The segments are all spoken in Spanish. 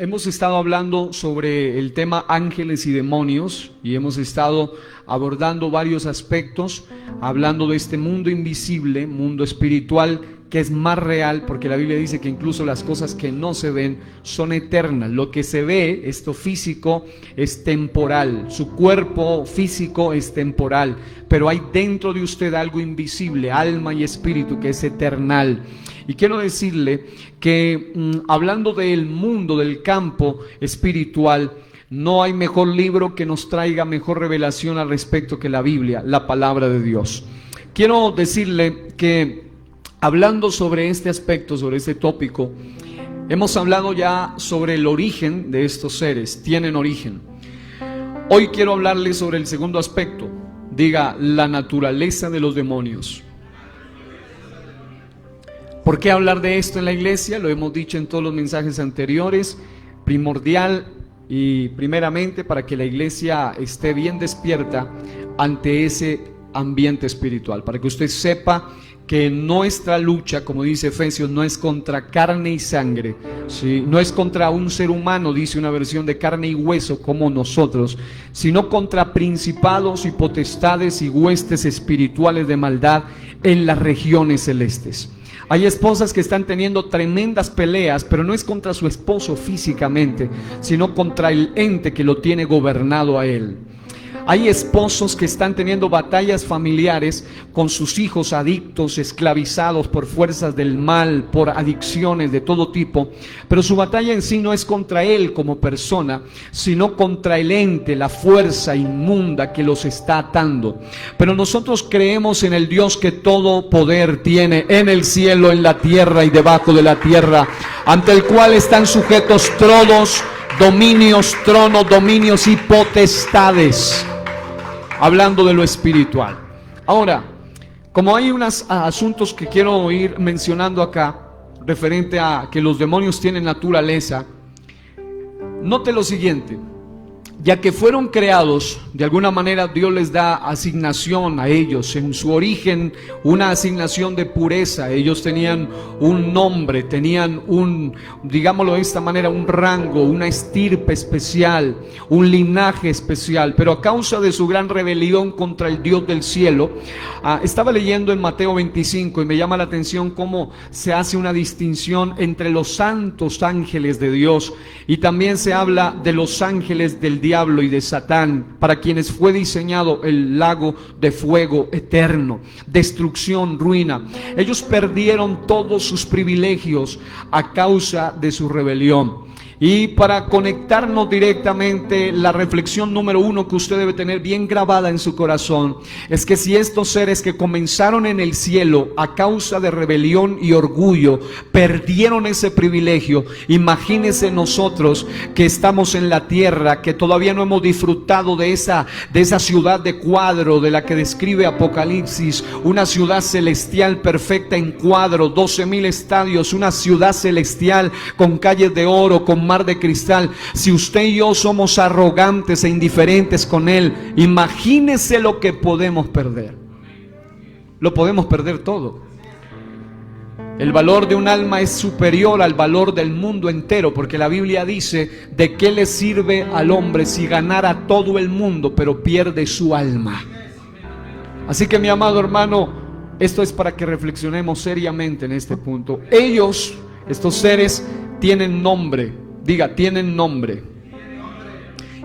Hemos estado hablando sobre el tema ángeles y demonios y hemos estado abordando varios aspectos, hablando de este mundo invisible, mundo espiritual, que es más real, porque la Biblia dice que incluso las cosas que no se ven son eternas. Lo que se ve, esto físico, es temporal, su cuerpo físico es temporal, pero hay dentro de usted algo invisible, alma y espíritu, que es eternal. Y quiero decirle que hablando del mundo, del campo espiritual, no hay mejor libro que nos traiga mejor revelación al respecto que la Biblia, la palabra de Dios. Quiero decirle que hablando sobre este aspecto, sobre este tópico, hemos hablado ya sobre el origen de estos seres, tienen origen. Hoy quiero hablarle sobre el segundo aspecto, diga, la naturaleza de los demonios. ¿Por qué hablar de esto en la iglesia? Lo hemos dicho en todos los mensajes anteriores, primordial y primeramente para que la iglesia esté bien despierta ante ese ambiente espiritual, para que usted sepa que nuestra lucha, como dice Efesios, no es contra carne y sangre, ¿sí? No es contra un ser humano, dice una versión, de carne y hueso como nosotros, sino contra principados y potestades y huestes espirituales de maldad en las regiones celestes. Hay esposas que están teniendo tremendas peleas, pero no es contra su esposo físicamente, sino contra el ente que lo tiene gobernado a él. Hay esposos que están teniendo batallas familiares con sus hijos adictos, esclavizados por fuerzas del mal, por adicciones de todo tipo, pero su batalla en sí no es contra él como persona, sino contra el ente, la fuerza inmunda que los está atando. Pero nosotros creemos en el Dios que todo poder tiene en el cielo, en la tierra y debajo de la tierra, ante el cual están sujetos todos dominios, tronos, dominios y potestades. Hablando de lo espiritual. Ahora, como hay unos asuntos que quiero ir mencionando acá, referente a que los demonios tienen naturaleza, note lo siguiente: ya que fueron creados, de alguna manera Dios les da asignación a ellos, en su origen una asignación de pureza. Ellos tenían un nombre, tenían digámoslo de esta manera, un rango, una estirpe especial, un linaje especial, pero a causa de su gran rebelión contra el Dios del cielo, estaba leyendo en Mateo 25 y me llama la atención cómo se hace una distinción entre los santos ángeles de Dios y también se habla de los ángeles del diablo y de Satán, para quienes fue diseñado el lago de fuego eterno, destrucción, ruina. Ellos perdieron todos sus privilegios a causa de su rebelión. Y para conectarnos directamente, la reflexión número uno que usted debe tener bien grabada en su corazón es que si estos seres que comenzaron en el cielo a causa de rebelión y orgullo perdieron ese privilegio, imagínese nosotros que estamos en la tierra, que todavía no hemos disfrutado de esa ciudad de cuadro de la que describe Apocalipsis, una ciudad celestial perfecta en cuadro, 12,000 estadios, una ciudad celestial con calles de oro, con mar de cristal. Si usted y yo somos arrogantes e indiferentes con él, imagínese lo que podemos perder. Lo podemos perder todo. El valor de un alma es superior al valor del mundo entero, porque la Biblia dice: ¿de qué le sirve al hombre si ganara todo el mundo pero pierde su alma? Así que, mi amado hermano, esto es para que reflexionemos seriamente en este punto. Ellos, estos seres, tienen nombre. Diga, tienen nombre.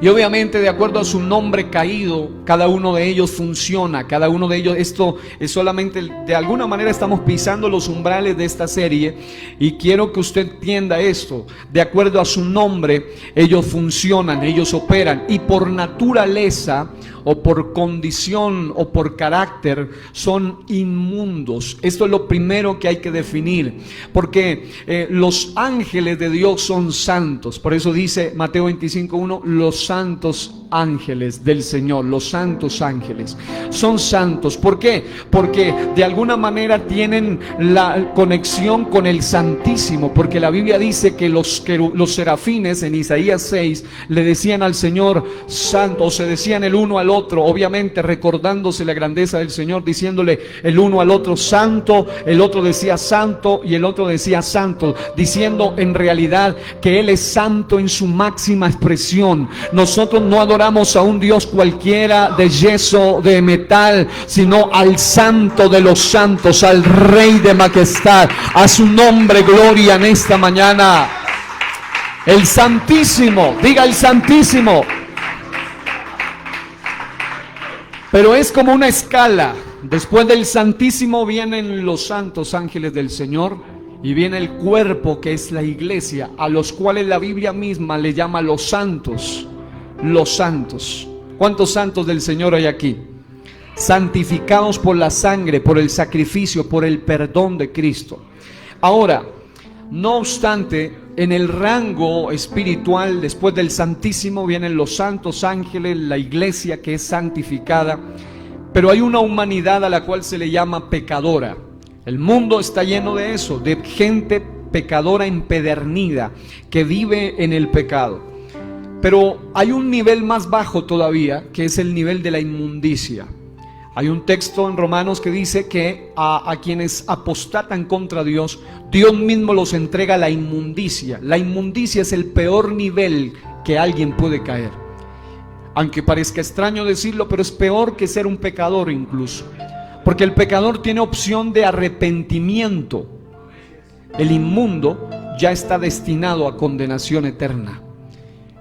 Y obviamente, de acuerdo a su nombre caído, cada uno de ellos funciona, cada uno de ellos, esto es solamente, de alguna manera estamos pisando los umbrales de esta serie, y quiero que usted entienda esto: de acuerdo a su nombre, ellos funcionan, ellos operan, y por naturaleza, o por condición, o por carácter, son inmundos. Esto es lo primero que hay que definir, porque los ángeles de Dios son santos. Por eso dice Mateo 25:1, los santos ángeles del Señor, los santos ángeles. Son santos. ¿Por qué? Porque de alguna manera tienen la conexión con el Santísimo, porque la Biblia dice que los serafines en Isaías 6 le decían al Señor santo, o se decían el uno al otro, obviamente recordándose la grandeza del Señor, diciéndole el uno al otro santo, el otro decía santo y el otro decía santo, diciendo en realidad que Él es santo en su máxima expresión. Nosotros no adoramos a un Dios cualquiera de yeso, de metal, sino al Santo de los santos, al Rey de majestad. A su nombre gloria en esta mañana. El Santísimo, diga el Santísimo. Pero es como una escala. Después del Santísimo vienen los santos ángeles del Señor y viene el cuerpo, que es la iglesia, a los cuales la Biblia misma le llama los santos. Los santos. ¿Cuántos santos del Señor hay aquí? Santificados por la sangre, por el sacrificio, por el perdón de Cristo. Ahora, no obstante, en el rango espiritual, después del Santísimo, vienen los santos ángeles, la iglesia que es santificada. Pero hay una humanidad a la cual se le llama pecadora. El mundo está lleno de eso, de gente pecadora empedernida, que vive en el pecado. Pero hay un nivel más bajo todavía, que es el nivel de la inmundicia. Hay un texto en Romanos que dice que a quienes apostatan contra Dios, Dios mismo los entrega a la inmundicia. La inmundicia es el peor nivel que alguien puede caer. Aunque parezca extraño decirlo, pero es peor que ser un pecador incluso. Porque el pecador tiene opción de arrepentimiento. El inmundo ya está destinado a condenación eterna.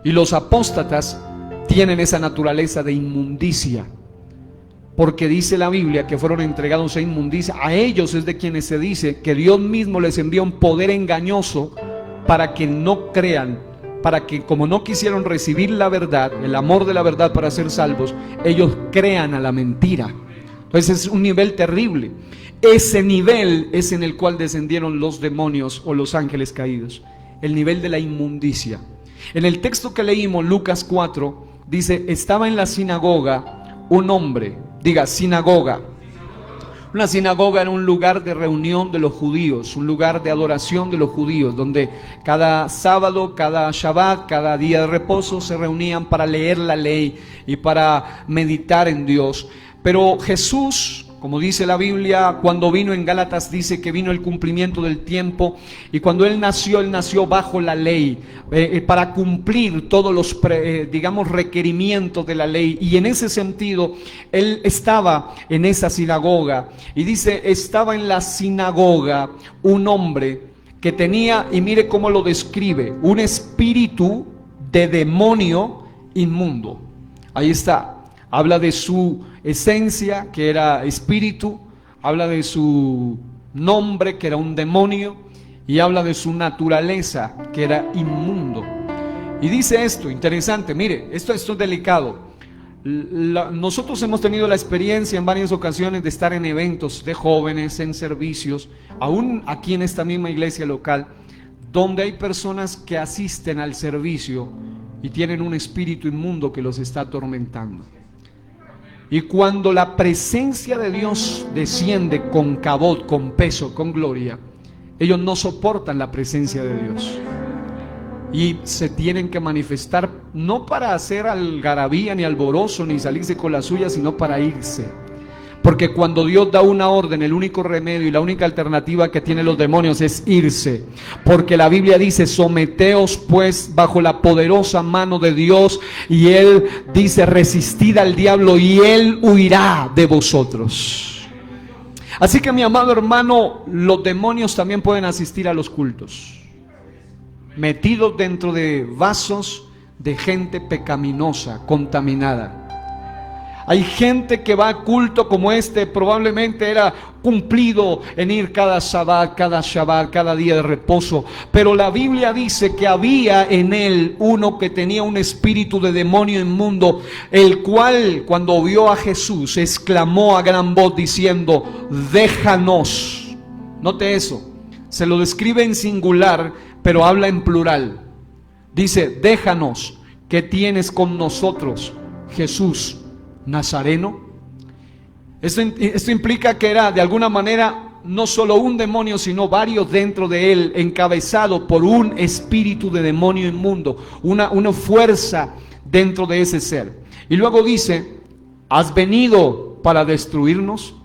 Y los apóstatas tienen esa naturaleza de inmundicia. Porque dice la Biblia que fueron entregados a inmundicia. A ellos es de quienes se dice que Dios mismo les envía un poder engañoso para que no crean, para que como no quisieron recibir la verdad, el amor de la verdad para ser salvos, ellos crean a la mentira. Entonces es un nivel terrible. Ese nivel es en el cual descendieron los demonios o los ángeles caídos. El nivel de la inmundicia. En el texto que leímos, Lucas 4, dice, estaba en la sinagoga un hombre. Diga, sinagoga. Una sinagoga era un lugar de reunión de los judíos, un lugar de adoración de los judíos, donde cada sábado, cada Shabbat, cada día de reposo se reunían para leer la ley y para meditar en Dios. Pero Jesús, como dice la Biblia, cuando vino en Gálatas dice que vino el cumplimiento del tiempo, y cuando Él nació bajo la ley, para cumplir todos los requerimientos de la ley. Y en ese sentido, Él estaba en esa sinagoga, y dice, estaba en la sinagoga un hombre que tenía, y mire cómo lo describe, un espíritu de demonio inmundo. Ahí está. Habla de su esencia, que era espíritu, habla de su nombre, que era un demonio, y habla de su naturaleza, que era inmundo. Y dice esto, interesante, mire, esto es delicado. Nosotros hemos tenido la experiencia en varias ocasiones de estar en eventos de jóvenes, en servicios, aún aquí en esta misma iglesia local, donde hay personas que asisten al servicio y tienen un espíritu inmundo que los está atormentando. Y cuando la presencia de Dios desciende con cabot, con peso, con gloria, ellos no soportan la presencia de Dios. Y se tienen que manifestar, no para hacer algarabía, ni alborozo, ni salirse con la suya, sino para irse. Porque cuando Dios da una orden, el único remedio y la única alternativa que tienen los demonios es irse. Porque la Biblia dice, someteos pues bajo la poderosa mano de Dios. Y Él dice, resistid al diablo y Él huirá de vosotros. Así que mi amado hermano, los demonios también pueden asistir a los cultos. Metidos dentro de vasos de gente pecaminosa, contaminada. Hay gente que va a culto como este, probablemente era cumplido en ir cada Sabbat, cada Shabbat, cada día de reposo. Pero la Biblia dice que había en él uno que tenía un espíritu de demonio inmundo, el cual cuando vio a Jesús exclamó a gran voz diciendo, déjanos. Note eso, se lo describe en singular, pero habla en plural. Dice, déjanos, ¿qué tienes con nosotros, Jesús Nazareno. Esto implica que era de alguna manera no solo un demonio, sino varios dentro de él, encabezado por un espíritu de demonio inmundo, una fuerza dentro de ese ser. Y luego dice: ¿has venido para destruirnos?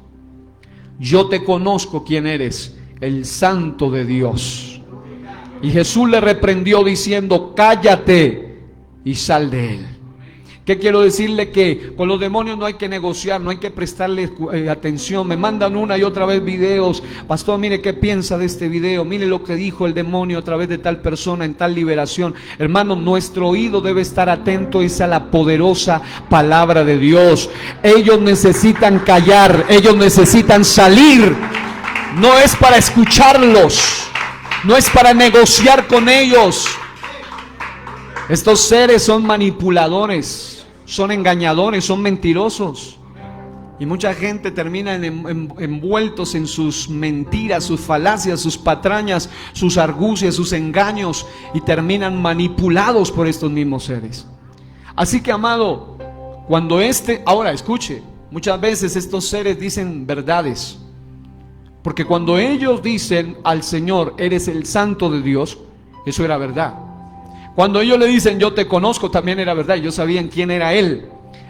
Yo te conozco quién eres, el Santo de Dios. Y Jesús le reprendió diciendo: cállate y sal de él. ¿Qué quiero decirle? Que con los demonios no hay que negociar, no hay que prestarle atención. Me mandan una y otra vez videos: pastor, mire qué piensa de este video, mire lo que dijo el demonio a través de tal persona en tal liberación. Hermano, nuestro oído debe estar atento a la poderosa palabra de Dios. Ellos necesitan callar, ellos necesitan salir. No es para escucharlos, no es para negociar con ellos. Estos seres son manipuladores, son engañadores, son mentirosos. Y mucha gente termina envueltos en sus mentiras, sus falacias, sus patrañas, sus argucias, sus engaños, y terminan manipulados por estos mismos seres. Así que, amado, cuando ahora escuche, muchas veces estos seres dicen verdades, porque cuando ellos dicen al Señor: eres el Santo de Dios, eso era verdad. Cuando ellos le dicen: yo te conozco, también era verdad, ellos sabían quién era él.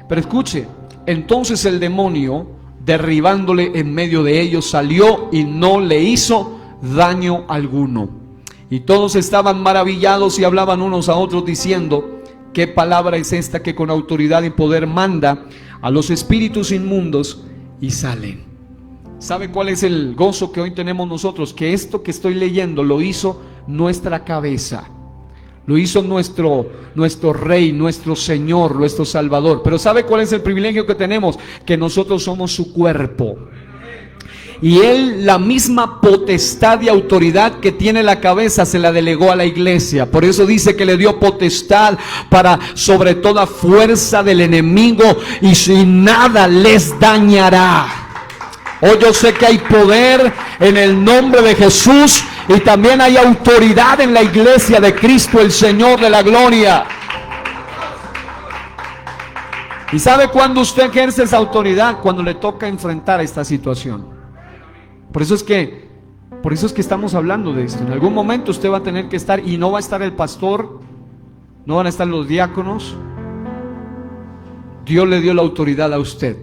Pero escuche, entonces el demonio, derribándole en medio de ellos, salió y no le hizo daño alguno. Y todos estaban maravillados y hablaban unos a otros diciendo: ¿qué palabra es esta que con autoridad y poder manda a los espíritus inmundos y salen? ¿Sabe cuál es el gozo que hoy tenemos nosotros? Que esto que estoy leyendo lo hizo nuestra cabeza. Lo hizo nuestro Rey, nuestro Señor, nuestro Salvador. Pero ¿sabe cuál es el privilegio que tenemos? Que nosotros somos su cuerpo. Y Él, la misma potestad y autoridad que tiene la cabeza, se la delegó a la iglesia. Por eso dice que le dio potestad para sobre toda fuerza del enemigo, y sin nada les dañará. Hoy yo sé que hay poder en el nombre de Jesús, y también hay autoridad en la iglesia de Cristo, el Señor de la gloria. ¿Y sabe cuándo usted ejerce esa autoridad? Cuando le toca enfrentar esta situación. Por eso es que estamos hablando de esto. En algún momento usted va a tener que estar, y no va a estar el pastor, no van a estar los diáconos. Dios le dio la autoridad a usted.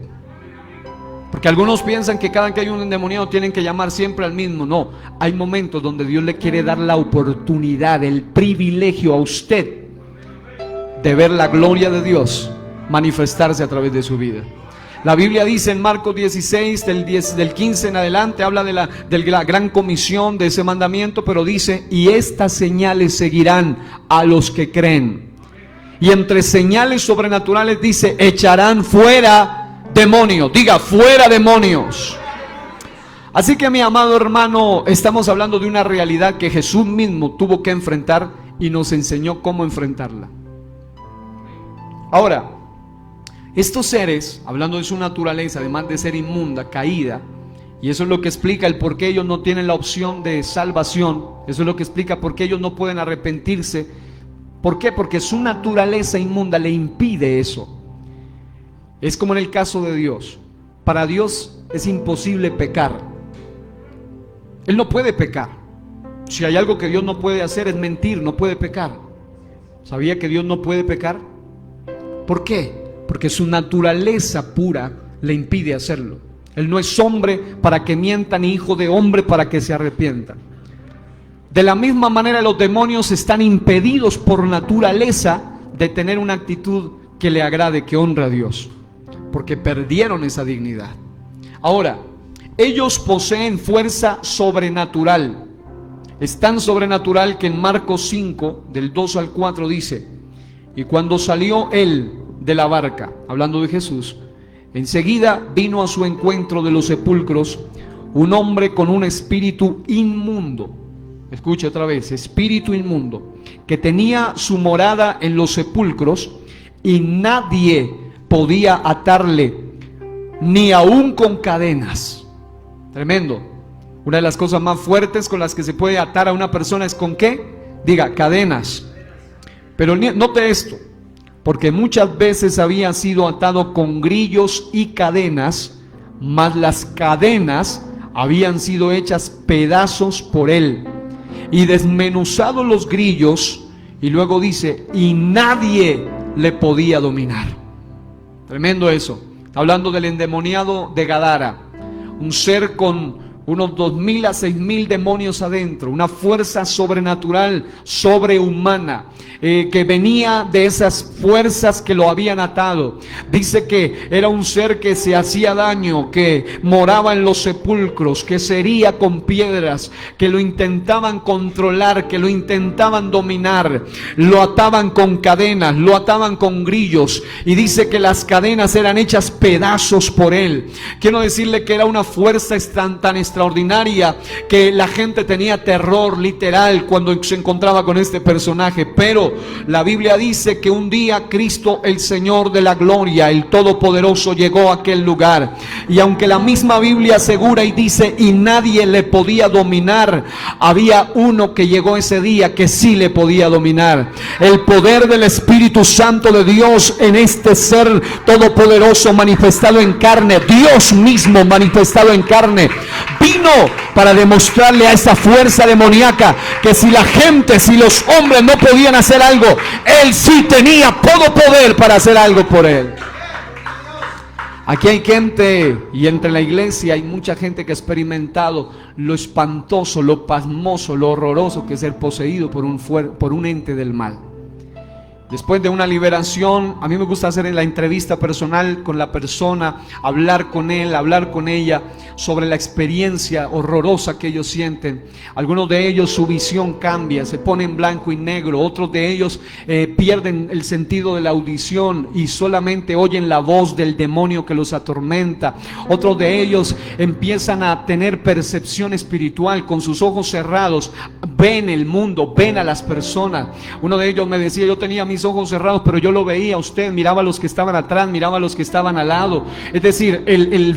Porque algunos piensan que cada que hay un endemoniado tienen que llamar siempre al mismo. No, hay momentos donde Dios le quiere dar la oportunidad, el privilegio a usted de ver la gloria de Dios manifestarse a través de su vida. La Biblia dice en Marcos 16, del 15 en adelante, habla de la gran comisión, de ese mandamiento, pero dice: y estas señales seguirán a los que creen. Y entre señales sobrenaturales dice: echarán fuera demonios. Diga: fuera demonios. Así que, mi amado hermano, estamos hablando de una realidad que Jesús mismo tuvo que enfrentar y nos enseñó cómo enfrentarla. Ahora, estos seres, hablando de su naturaleza, además de ser inmunda, caída, y eso es lo que explica el por qué ellos no tienen la opción de salvación, eso es lo que explica por qué ellos no pueden arrepentirse. ¿Por qué? Porque su naturaleza inmunda le impide eso. Es como en el caso de Dios. Para Dios es imposible pecar. Él no puede pecar. Si hay algo que Dios no puede hacer es mentir, no puede pecar. ¿Sabía que Dios no puede pecar? ¿Por qué? Porque su naturaleza pura le impide hacerlo. Él no es hombre para que mienta, ni hijo de hombre para que se arrepienta. De la misma manera, los demonios están impedidos por naturaleza de tener una actitud que le agrade, que honre a Dios, porque perdieron esa dignidad. Ahora, ellos poseen fuerza sobrenatural. Es tan sobrenatural que en Marcos 5, del 2 al 4 dice: y cuando salió él de la barca, hablando de Jesús, enseguida vino a su encuentro de los sepulcros un hombre con un espíritu inmundo. Escuche otra vez: espíritu inmundo, que tenía su morada en los sepulcros, y nadie podía atarle, ni aún con cadenas. Tremendo. Una de las cosas más fuertes con las que se puede atar a una persona es ¿con qué? Diga: cadenas. Pero note esto: porque muchas veces había sido atado con grillos y cadenas, mas las cadenas habían sido hechas pedazos por él, y desmenuzados los grillos, y luego dice, y nadie le podía dominar. Tremendo eso. Está hablando del endemoniado de Gadara, un ser con unos 2,000 a 6,000 demonios adentro, una fuerza sobrenatural, sobrehumana, que venía de esas fuerzas que lo habían atado. Dice que era un ser que se hacía daño, que moraba en los sepulcros, que se hería con piedras, que lo intentaban controlar, que lo intentaban dominar, lo ataban con cadenas, lo ataban con grillos, y dice que las cadenas eran hechas pedazos por él. Quiero decirle que era una fuerza tan extraordinaria que la gente tenía terror literal cuando se encontraba con este personaje. Pero la Biblia dice que un día Cristo, el Señor de la gloria, el Todopoderoso, llegó a aquel lugar, y aunque la misma Biblia asegura y dice y nadie le podía dominar, había uno que llegó ese día que sí le podía dominar. El poder del Espíritu Santo de Dios en este ser todopoderoso manifestado en carne, Dios mismo manifestado en carne, vino para demostrarle a esa fuerza demoníaca que si la gente, si los hombres no podían hacer algo, él sí tenía todo poder para hacer algo por él. Aquí hay gente, y entre la iglesia hay mucha gente que ha experimentado lo espantoso, lo pasmoso, lo horroroso que es ser poseído por un ente del mal. Después de una liberación, a mí me gusta hacer la entrevista personal con la persona, hablar con él, hablar con ella sobre la experiencia horrorosa que ellos sienten. Algunos de ellos su visión cambia, se pone en blanco y negro. Otros de ellos pierden el sentido de la audición y solamente oyen la voz del demonio que los atormenta. Otros de ellos empiezan a tener percepción espiritual, con sus ojos cerrados ven el mundo, ven a las personas. Uno de ellos me decía, yo tenía mis ojos cerrados, pero yo lo veía a usted, miraba a los que estaban atrás, miraba a los que estaban al lado. Es decir,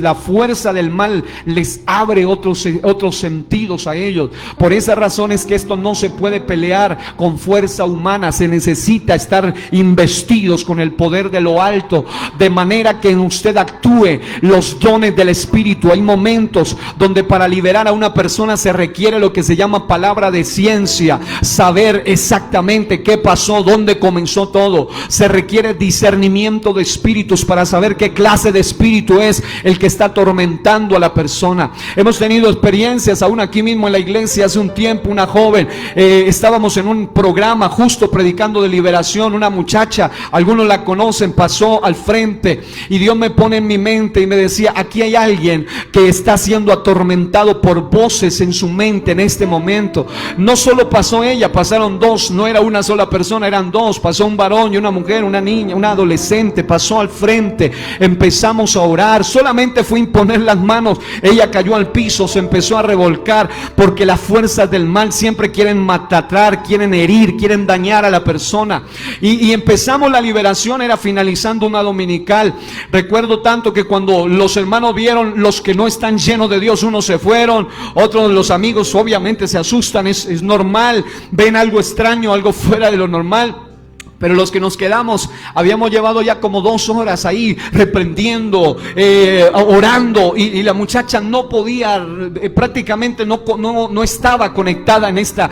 la fuerza del mal les abre otros sentidos a ellos. Por esa razón es que esto no se puede pelear con fuerza humana, se necesita estar investidos con el poder de lo alto, de manera que en usted actúe los dones del Espíritu. Hay momentos donde para liberar a una persona se requiere lo que se llama palabra de ciencia, saber exactamente qué pasó, dónde comenzó todo. Se requiere discernimiento de espíritus para saber qué clase de espíritu es el que está atormentando a la persona. Hemos tenido experiencias aún aquí mismo en la iglesia. Hace un tiempo una joven, estábamos en un programa justo predicando de liberación. Una muchacha, algunos la conocen, pasó al frente y Dios me pone en mi mente y me decía, aquí hay alguien que está siendo atormentado por voces en su mente en este momento. No solo pasó ella, pasaron dos, no era una sola persona, eran dos. Pasó un varón y una mujer, una niña, una adolescente, pasó al frente. Empezamos a orar, solamente fue imponer las manos, ella cayó al piso, se empezó a revolcar, porque las fuerzas del mal siempre quieren matar, quieren herir, quieren dañar a la persona. Y empezamos la liberación, era finalizando una dominical. Recuerdo tanto que cuando los hermanos vieron, los que no están llenos de Dios, unos se fueron, otros de los amigos obviamente se asustan, es normal, ven algo extraño, algo fuera de lo normal. Pero los que nos quedamos, habíamos llevado ya como 2 horas ahí reprendiendo, orando, y la muchacha no podía, prácticamente no estaba conectada en esta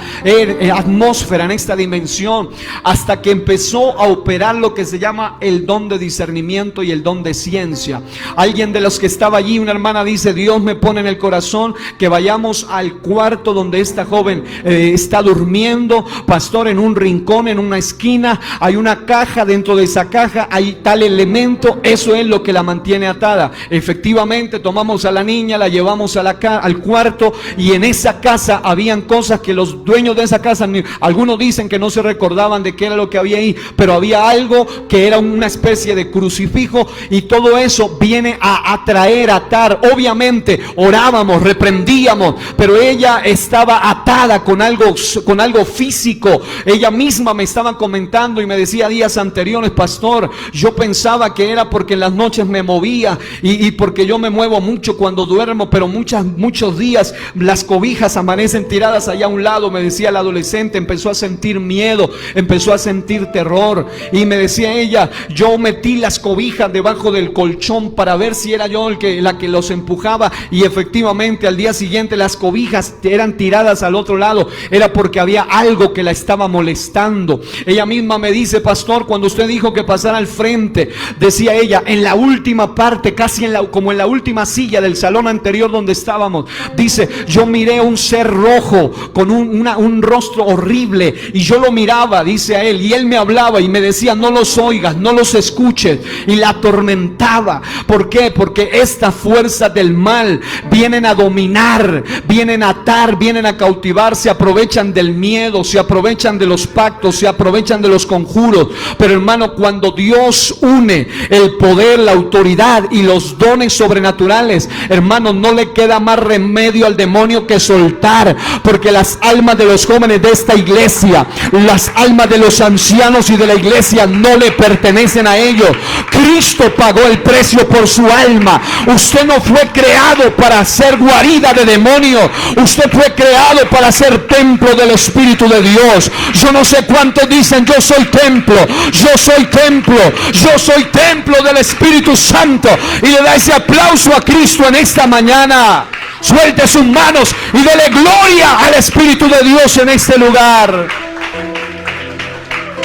atmósfera, en esta dimensión, hasta que empezó a operar lo que se llama el don de discernimiento y el don de ciencia. Alguien de los que estaba allí, una hermana dice, Dios me pone en el corazón que vayamos al cuarto donde esta joven está durmiendo, pastor, en un rincón, en una esquina. Hay una caja, dentro de esa caja hay tal elemento, eso es lo que la mantiene atada. Efectivamente tomamos a la niña, la llevamos a al cuarto, y en esa casa habían cosas que los dueños de esa casa, algunos dicen que no se recordaban de qué era lo que había ahí, pero había algo que era una especie de crucifijo, y todo eso viene a atraer, atar. Obviamente orábamos, reprendíamos, pero ella estaba atada con algo físico. Ella misma me estaba comentando, y me decía días anteriores: pastor, yo pensaba que era porque en las noches me movía y porque yo me muevo mucho cuando duermo, pero muchos días las cobijas amanecen tiradas allá a un lado. Me decía el adolescente, empezó a sentir miedo, empezó a sentir terror, y me decía ella: yo metí las cobijas debajo del colchón para ver si era yo la que los empujaba, y efectivamente al día siguiente las cobijas eran tiradas al otro lado. Era porque había algo que la estaba molestando. Ella misma me dice: pastor, cuando usted dijo que pasara al frente, decía ella, en la última parte, casi como en la última silla del salón anterior donde estábamos, dice, yo miré un ser rojo con un rostro horrible, y yo lo miraba, dice a él, y él me hablaba y me decía: no los oigas, no los escuches, y la atormentaba. ¿Por qué? Porque estas fuerzas del mal vienen a dominar, vienen a atar, vienen a cautivar, se aprovechan del miedo, se aprovechan de los pactos, se aprovechan de los conjuros. Pero hermano, cuando Dios une el poder, la autoridad y los dones sobrenaturales, hermano, no le queda más remedio al demonio que soltar, porque las almas de los jóvenes de esta iglesia, las almas de los ancianos y de la iglesia no le pertenecen a ellos. Cristo pagó el precio por su alma. Usted no fue creado para ser guarida de demonios, usted fue creado para ser templo del Espíritu de Dios. Yo no sé cuántos dicen: yo soy templo, yo soy templo, yo soy templo del Espíritu Santo, y le da ese aplauso a Cristo en esta mañana. Suelte sus manos y dele gloria al Espíritu de Dios en este lugar.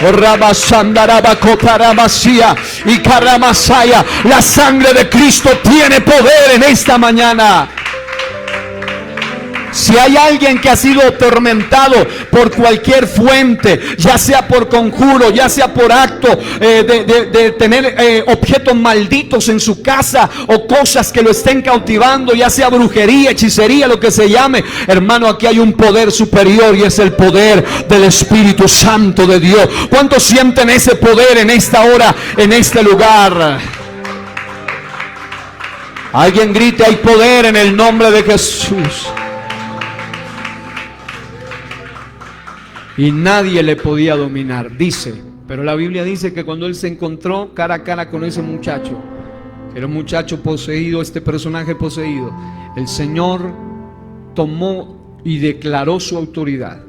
La sangre de Cristo tiene poder en esta mañana. Si hay alguien que ha sido atormentado por cualquier fuente, ya sea por conjuro, ya sea por acto de tener objetos malditos en su casa, o cosas que lo estén cautivando, ya sea brujería, hechicería, lo que se llame, hermano, aquí hay un poder superior, y es el poder del Espíritu Santo de Dios. ¿Cuántos sienten ese poder en esta hora, en este lugar? Alguien grite: hay poder en el nombre de Jesús. Y nadie le podía dominar, dice. Pero la Biblia dice que cuando él se encontró cara a cara con ese muchacho, que era un muchacho poseído, este personaje poseído, el Señor tomó y declaró su autoridad.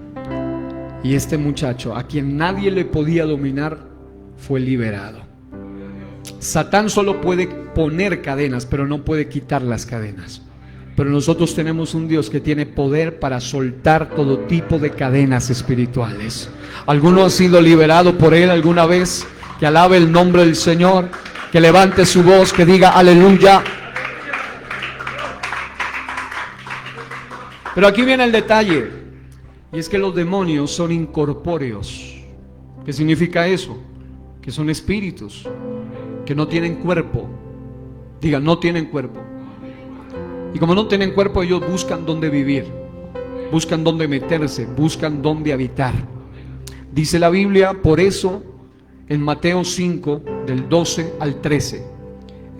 Y este muchacho, a quien nadie le podía dominar, fue liberado. Satán solo puede poner cadenas, pero no puede quitar las cadenas. Pero nosotros tenemos un Dios que tiene poder para soltar todo tipo de cadenas espirituales. ¿Alguno ha sido liberado por Él alguna vez? Que alabe el nombre del Señor, que levante su voz, que diga aleluya. Pero aquí viene el detalle, y es que los demonios son incorpóreos. ¿Qué significa eso? Que son espíritus, que no tienen cuerpo. Diga, no tienen cuerpo. Y como no tienen cuerpo, ellos buscan dónde vivir, buscan dónde meterse, buscan dónde habitar. Dice la Biblia, por eso, en Mateo 5, del 12 al 13.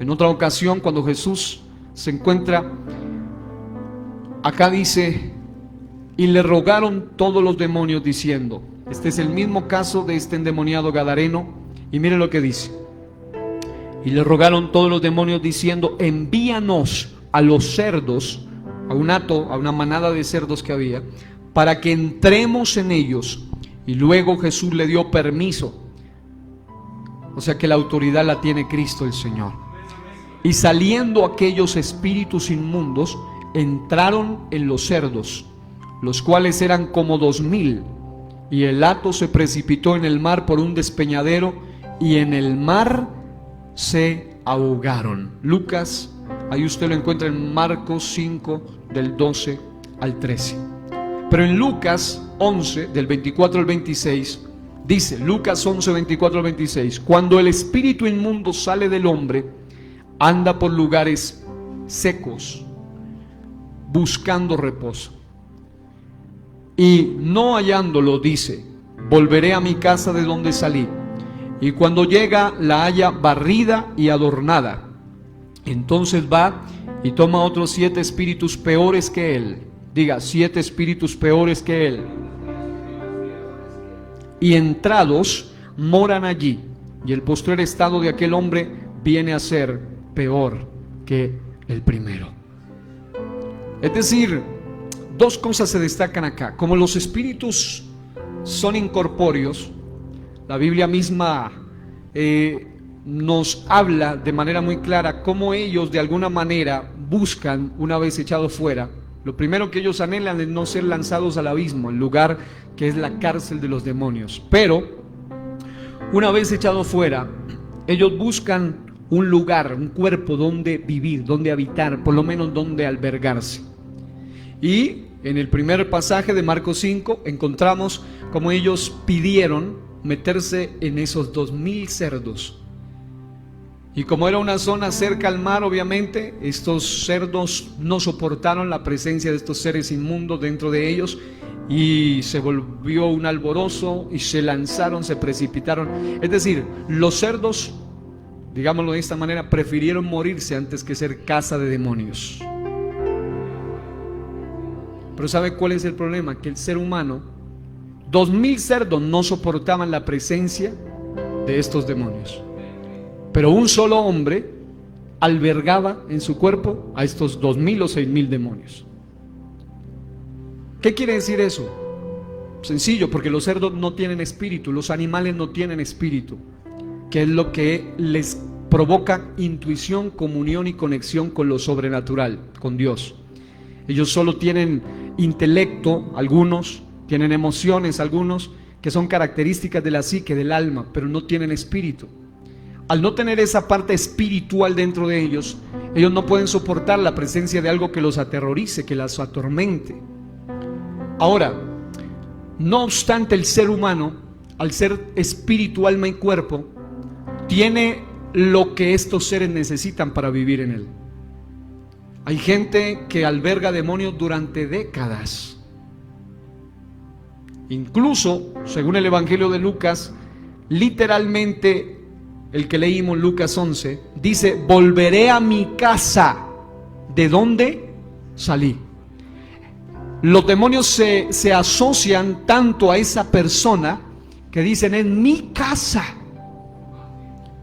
En otra ocasión, cuando Jesús se encuentra, acá dice, y le rogaron todos los demonios diciendo, este es el mismo caso de este endemoniado gadareno, y miren lo que dice. Y le rogaron todos los demonios diciendo, envíanos a los cerdos, a una manada de cerdos que había, para que entremos en ellos. Y luego Jesús le dio permiso. O sea que la autoridad la tiene Cristo el Señor. Y saliendo aquellos espíritus inmundos, entraron en los cerdos, los cuales eran como 2000, y el hato se precipitó en el mar por un despeñadero, y en el mar se ahogaron. Lucas, ahí usted lo encuentra en Marcos 5, del 12 al 13. Pero en Lucas 11, del 24 al 26, dice, Lucas 11, 24 al 26, cuando el espíritu inmundo sale del hombre, anda por lugares secos, buscando reposo. Y no hallándolo, dice, volveré a mi casa de donde salí. Y cuando llega, la halla barrida y adornada. Entonces va y toma otros 7 espíritus peores que él. Diga, 7 espíritus peores que él. Y entrados, moran allí, y el postrer estado de aquel hombre viene a ser peor que el primero. Es decir, dos cosas se destacan acá. Como los espíritus son incorpóreos, la Biblia misma nos habla de manera muy clara cómo ellos de alguna manera buscan, una vez echados fuera, lo primero que ellos anhelan es no ser lanzados al abismo, el lugar que es la cárcel de los demonios. Pero una vez echados fuera, ellos buscan un lugar, un cuerpo donde vivir, donde habitar, por lo menos donde albergarse. Y en el primer pasaje de Marcos 5 encontramos cómo ellos pidieron meterse en esos 2000 cerdos. Y como era una zona cerca al mar, obviamente, estos cerdos no soportaron la presencia de estos seres inmundos dentro de ellos, y se volvió un alborozo y se lanzaron, se precipitaron. Es decir, los cerdos, digámoslo de esta manera, prefirieron morirse antes que ser caza de demonios. Pero ¿sabe cuál es el problema? Que el ser humano, 2000 cerdos no soportaban la presencia de estos demonios, pero un solo hombre albergaba en su cuerpo a estos 2000 o 6000 demonios. ¿Qué quiere decir eso? Sencillo, porque los cerdos no tienen espíritu, los animales no tienen espíritu, que es lo que les provoca intuición, comunión y conexión con lo sobrenatural, con Dios. Ellos solo tienen intelecto, algunos tienen emociones, algunos que son características de la psique, del alma, pero no tienen espíritu. Al no tener esa parte espiritual dentro de ellos, ellos no pueden soportar la presencia de algo que los aterrorice, que los atormente. Ahora, no obstante, el ser humano, al ser espíritu, alma y cuerpo, tiene lo que estos seres necesitan para vivir en él. Hay gente que alberga demonios durante décadas. Incluso, según el Evangelio de Lucas, literalmente, el que leímos, Lucas 11, dice: volveré a mi casa de donde salí. Los demonios se asocian tanto a esa persona que dicen: es mi casa.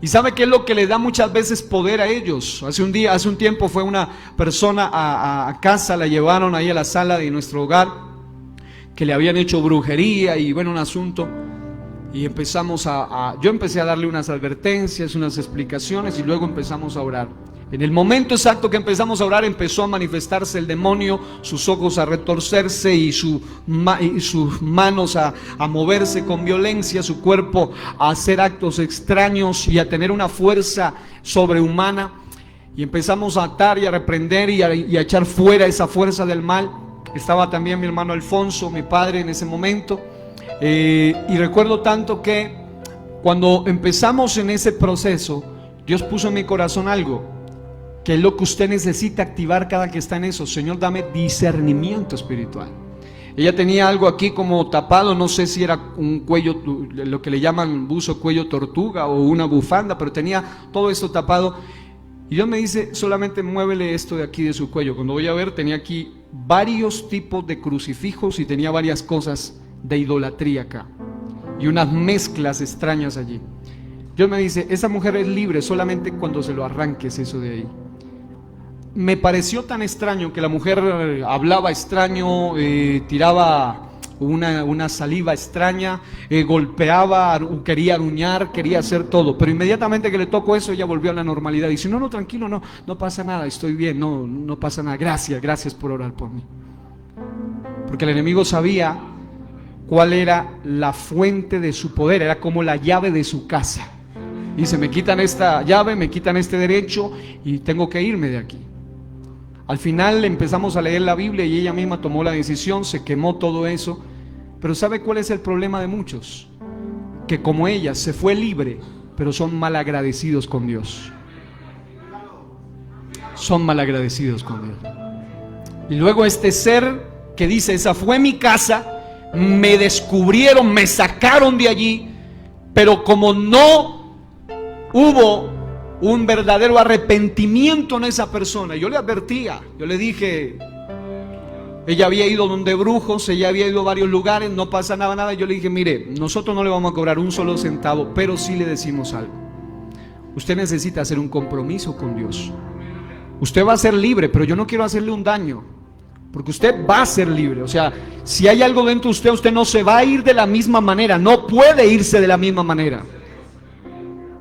¿Y sabe qué es lo que le da muchas veces poder a ellos? Hace un tiempo fue una persona a casa, la llevaron ahí a la sala de nuestro hogar, que le habían hecho brujería y bueno, un asunto. Y yo empecé a darle unas advertencias, unas explicaciones, y luego empezamos a orar. En el momento exacto que empezamos a orar, empezó a manifestarse el demonio, sus ojos a retorcerse y sus manos a moverse con violencia, su cuerpo a hacer actos extraños y a tener una fuerza sobrehumana. Y empezamos a atar y a reprender y a echar fuera esa fuerza del mal. Estaba también mi hermano Alfonso, mi padre, en ese momento. Y recuerdo tanto que cuando empezamos en ese proceso, Dios puso en mi corazón algo, que es lo que usted necesita activar cada que está en eso. Señor, dame discernimiento espiritual. Ella tenía algo aquí como tapado, no sé si era un cuello, lo que le llaman buzo cuello tortuga o una bufanda, pero tenía todo esto tapado. Y Dios me dice: solamente muévele esto de aquí de su cuello. Cuando voy a ver, tenía aquí varios tipos de crucifijos y tenía varias cosas de idolatría acá y unas mezclas extrañas allí. Dios me dice: esa mujer es libre solamente cuando se lo arranques eso de ahí. Me pareció tan extraño que la mujer hablaba extraño, tiraba una saliva extraña, golpeaba, quería aruñar, quería hacer todo, pero inmediatamente que le tocó eso, ella volvió a la normalidad. Dice: no, tranquilo, no pasa nada, estoy bien, no pasa nada, gracias por orar por mí. Porque el enemigo sabía cuál era la fuente de su poder, era como la llave de su casa. Dice: me quitan esta llave, me quitan este derecho y tengo que irme de aquí. Al final empezamos a leer la Biblia y ella misma tomó la decisión, se quemó todo eso. Pero ¿sabe cuál es el problema de muchos? Que como ella se fue libre, pero son malagradecidos con Dios. Son malagradecidos con Dios. Y luego este ser que dice: esa fue mi casa, me descubrieron, me sacaron de allí, pero como no hubo un verdadero arrepentimiento en esa persona, yo le advertía, yo le dije: Ella había ido donde brujos, ella había ido a varios lugares, no pasa nada. Yo le dije, mire, nosotros no le vamos a cobrar un solo centavo, pero sí le decimos algo. Usted necesita hacer un compromiso con Dios. Usted va a ser libre, pero yo no quiero hacerle un daño, porque usted va a ser libre. O sea, si hay algo dentro de usted, usted no se va a ir de la misma manera, no puede irse de la misma manera.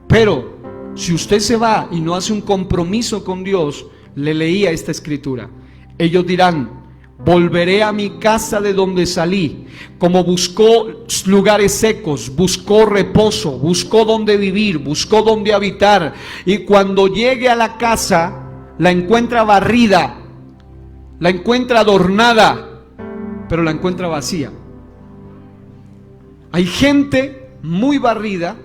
Pero si usted se va y no hace un compromiso con Dios, le leía esta escritura. Ellos dirán, volveré a mi casa de donde salí. Como buscó lugares secos, buscó reposo, buscó donde vivir, buscó donde habitar. Y cuando llegue a la casa, la encuentra barrida, la encuentra adornada, pero la encuentra vacía. Hay gente muy barrida,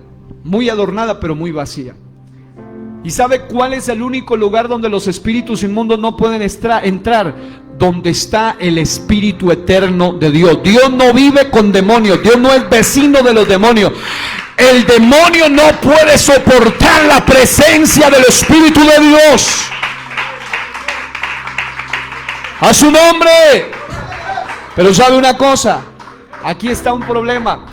muy adornada, pero muy vacía. ¿Y sabe cuál es el único lugar donde los espíritus inmundos no pueden entrar? Donde está el Espíritu eterno de Dios. Dios no vive con demonios, Dios no es vecino de los demonios. El demonio no puede soportar la presencia del Espíritu de Dios. A su nombre. Pero sabe una cosa, aquí está un problema.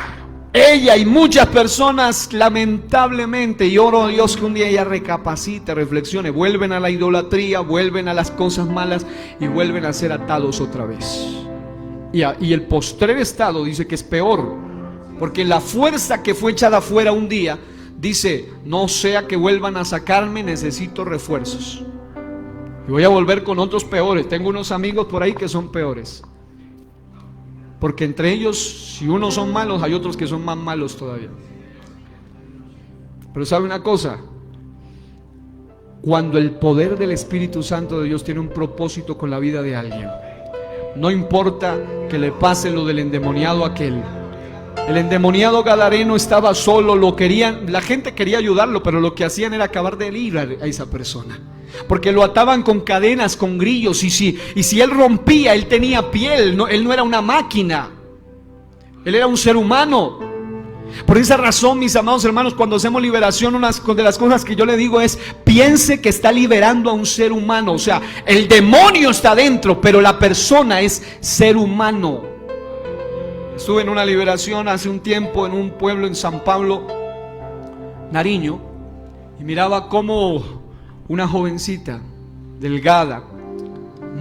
Ella y muchas personas, lamentablemente, y oro a Dios que un día ella recapacite, reflexione, vuelven a la idolatría, vuelven a las cosas malas y vuelven a ser atados otra vez. Y el postrer estado dice que es peor, porque la fuerza que fue echada afuera un día, dice, no sea que vuelvan a sacarme, necesito refuerzos. Y voy a volver con otros peores. Tengo unos amigos por ahí que son peores. Porque entre ellos, si unos son malos, hay otros que son más malos todavía. Pero ¿sabe una cosa? Cuando el poder del Espíritu Santo de Dios tiene un propósito con la vida de alguien, no importa que le pase lo del endemoniado aquel. El endemoniado gadareno estaba solo, la gente quería ayudarlo, pero lo que hacían era acabar de herir a esa persona. Porque lo ataban con cadenas, con grillos, y si él rompía, él tenía piel, él no era una máquina, él era un ser humano. Por esa razón, mis amados hermanos, cuando hacemos liberación, una de las cosas que yo le digo es, piense que está liberando a un ser humano. O sea, el demonio está dentro, pero la persona es ser humano. Estuve en una liberación hace un tiempo en un pueblo en San Pablo, Nariño, y miraba cómo una jovencita, delgada,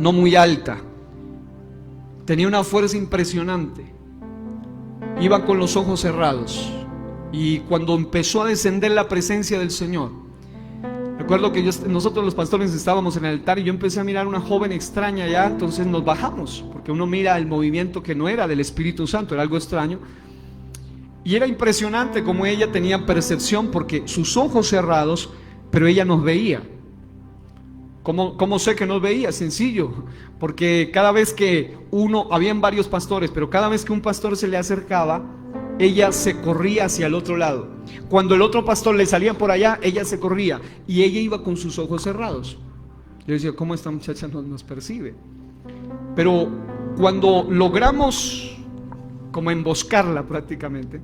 no muy alta, tenía una fuerza impresionante, iba con los ojos cerrados, y cuando empezó a descender la presencia del Señor, recuerdo que nosotros los pastores estábamos en el altar y yo empecé a mirar una joven extraña allá, entonces nos bajamos, porque uno mira el movimiento que no era del Espíritu Santo, era algo extraño, y era impresionante como ella tenía percepción, porque sus ojos cerrados, pero ella nos veía. ¿Cómo sé que nos veía? Sencillo, porque cada vez que habían varios pastores, pero cada vez que un pastor se le acercaba, ella se corría hacia el otro lado. Cuando el otro pastor le salía por allá, ella se corría y ella iba con sus ojos cerrados. Yo decía, ¿cómo esta muchacha nos percibe? Pero cuando logramos como emboscarla prácticamente,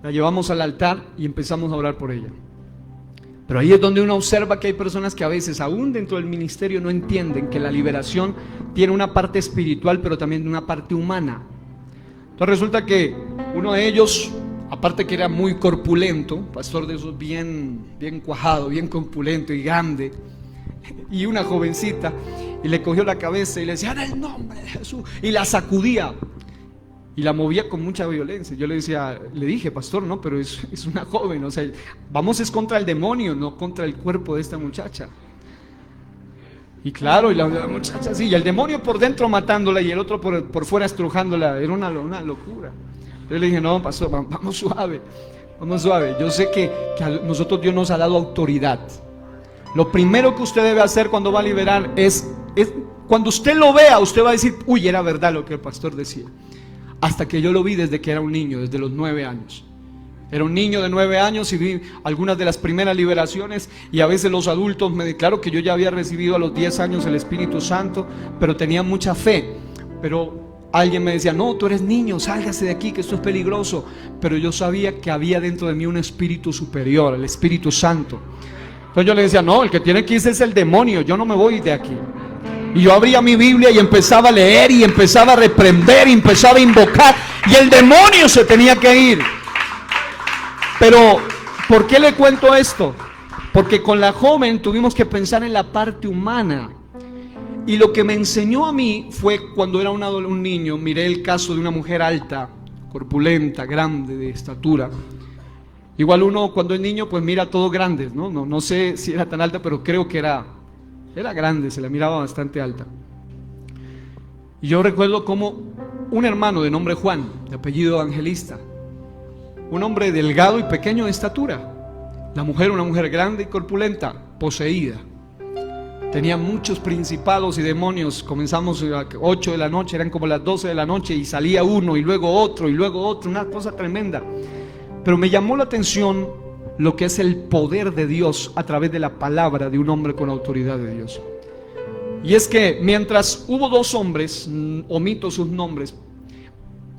la llevamos al altar y empezamos a orar por ella. Pero ahí es donde uno observa que hay personas que a veces, aún dentro del ministerio, no entienden que la liberación tiene una parte espiritual, pero también una parte humana. Entonces resulta que uno de ellos, aparte que era muy corpulento, pastor de esos bien cuajado, bien corpulento y grande, y una jovencita, y le cogió la cabeza y le decía, en el nombre de Jesús, y la sacudía. Y la movía con mucha violencia. Yo le dije, pastor, no, pero es una joven, o sea, vamos es contra el demonio, no contra el cuerpo de esta muchacha. Y claro, y la muchacha sí, y el demonio por dentro matándola y el otro por fuera estrujándola, era una locura. Yo le dije, no, pastor, vamos suave. Yo sé que a nosotros Dios nos ha dado autoridad. Lo primero que usted debe hacer cuando va a liberar es cuando usted lo vea, usted va a decir, uy, era verdad lo que el pastor decía. Hasta que yo lo vi desde que era un niño, desde los 9 años. Era un niño de 9 años y vi algunas de las primeras liberaciones, y a veces los adultos me declaro que yo ya había recibido a los 10 años el Espíritu Santo, pero tenía mucha fe. Pero alguien me decía, no, tú eres niño, sálgase de aquí que esto es peligroso. Pero yo sabía que había dentro de mí un espíritu superior, el Espíritu Santo. Entonces yo le decía, no, el que tiene que irse es el demonio, yo no me voy de aquí. Y yo abría mi Biblia y empezaba a leer y empezaba a reprender y empezaba a invocar, y el demonio se tenía que ir. Pero, ¿por qué le cuento esto? Porque con la joven tuvimos que pensar en la parte humana. Y lo que me enseñó a mí fue cuando era un niño, miré el caso de una mujer alta, corpulenta, grande, de estatura. Igual uno cuando es niño pues mira todo grande, ¿no? No sé si era tan alta, pero creo que era grande, se la miraba bastante alta. Y yo recuerdo como un hermano de nombre Juan, de apellido Evangelista, un hombre delgado y pequeño de estatura. La mujer, una mujer grande y corpulenta, poseída. Tenía muchos principados y demonios. Comenzamos a 8 de la noche, eran como las 12 de la noche y salía uno y luego otro, una cosa tremenda. Pero me llamó la atención lo que es el poder de Dios a través de la palabra de un hombre con autoridad de Dios. Y es que mientras hubo dos hombres, omito sus nombres,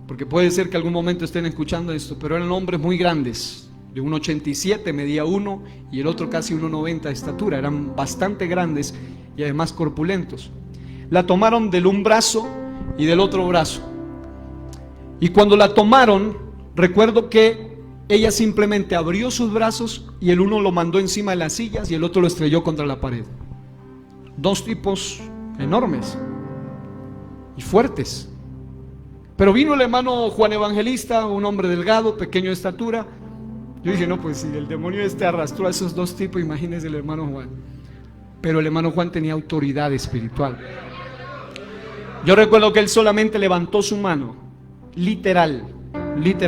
porque puede ser que algún momento estén escuchando esto, pero eran hombres muy grandes, de 1,87, medía 1, y el otro casi 1,90 de estatura. Eran bastante grandes y además corpulentos. La tomaron del un brazo y del otro brazo. Y cuando la tomaron, recuerdo que ella simplemente abrió sus brazos y el uno lo mandó encima de las sillas y el otro lo estrelló contra la pared. Dos tipos enormes y fuertes. Pero vino el hermano Juan Evangelista, un hombre delgado, pequeño de estatura. Yo dije, no, pues si el demonio arrastró a esos dos tipos, imagínense el hermano Juan. Pero el hermano Juan tenía autoridad espiritual. Yo recuerdo que él solamente levantó su mano, literal,